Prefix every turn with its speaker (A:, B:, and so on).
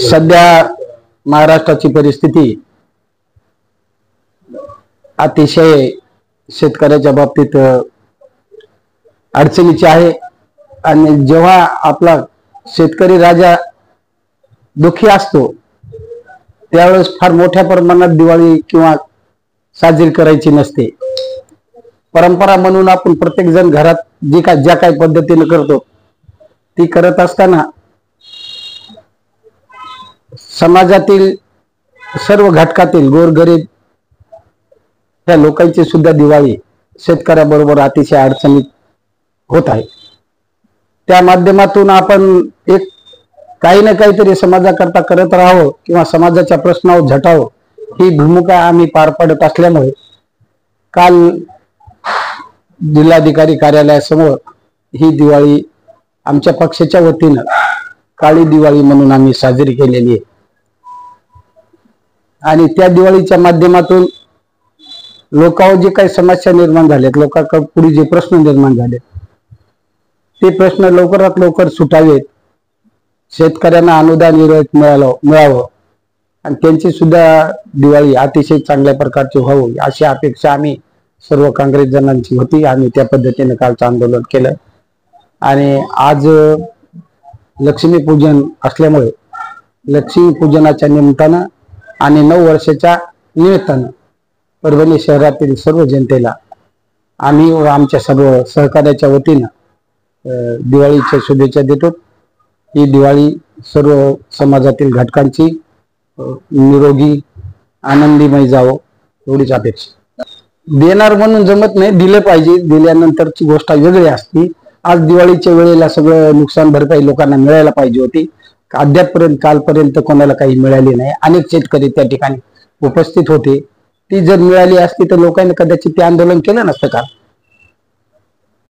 A: सध्या महाराष्ट्राची परिस्थिती अतिशय शेतकऱ्याच्या बाबतीत अडचणीची आहे आणि जेव्हा आपला शेतकरी राजा दुःखी असतो त्यावेळेस फार मोठ्या प्रमाणात दिवाळी किंवा साजरी करायची नसते। परंपरा म्हणून आपण प्रत्येक जण घरात ज्या काही पद्धतीने करतो ती करत असताना समाजातील सर्व घटकातील गोरगरीब त्या लोकांची सुद्धा दिवाळी शेतकऱ्याबरोबर अतिशय अडचणीत होत आहे। त्या माध्यमातून आपण एक काही ना काहीतरी समाजाकरता करत राहावं किंवा समाजाच्या प्रश्नावर झटावं ही भूमिका आम्ही पार पाडत असल्यामुळे काल जिल्हाधिकारी कार्यालयासमोर ही दिवाळी आमच्या पक्षाच्या वतीनं काळी दिवाळी म्हणून आम्ही साजरी केलेली आहे आणि त्या दिवाळीच्या माध्यमातून लोकांवर जे काही समस्या निर्माण झाल्यात, लोकांकडे पुढे जे प्रश्न निर्माण झाले ते प्रश्न लवकरात लवकर सुटावेत, शेतकऱ्यांना अनुदान मिळावं आणि त्यांची सुद्धा दिवाळी अतिशय चांगल्या प्रकारची व्हावी अशी अपेक्षा आम्ही सर्व काँग्रेस जणांची होती। आम्ही त्या पद्धतीने कालचं आंदोलन केलं आणि आज लक्ष्मीपूजन असल्यामुळे लक्ष्मी पूजनाच्या निमित्तानं आणि 9 वर्षाच्या निमित्तानं परभणी शहरातील सर्व जनतेला आम्ही व आमच्या सर्व सहकार्याच्या वतीनं दिवाळीच्या शुभेच्छा देतो। ही दिवाळी सर्व समाजातील घटकांची निरोगी आनंदीमय जावो एवढीच अपेक्षा। देणार म्हणून जमत नाही, दिलं पाहिजे, दिल्यानंतरची गोष्ट वेगळी असते। आज दिवाळीच्या वेळेला सगळं नुकसान भरपाई लोकांना मिळायला पाहिजे होती, अद्यापपर्यंत कालपर्यंत कोणाला काही मिळाली नाही। अनेक शेतकरी त्या ठिकाणी उपस्थित होते, ती जर मिळाली असती तर लोकांनी कदाचित ते आंदोलन केलं नसतं का।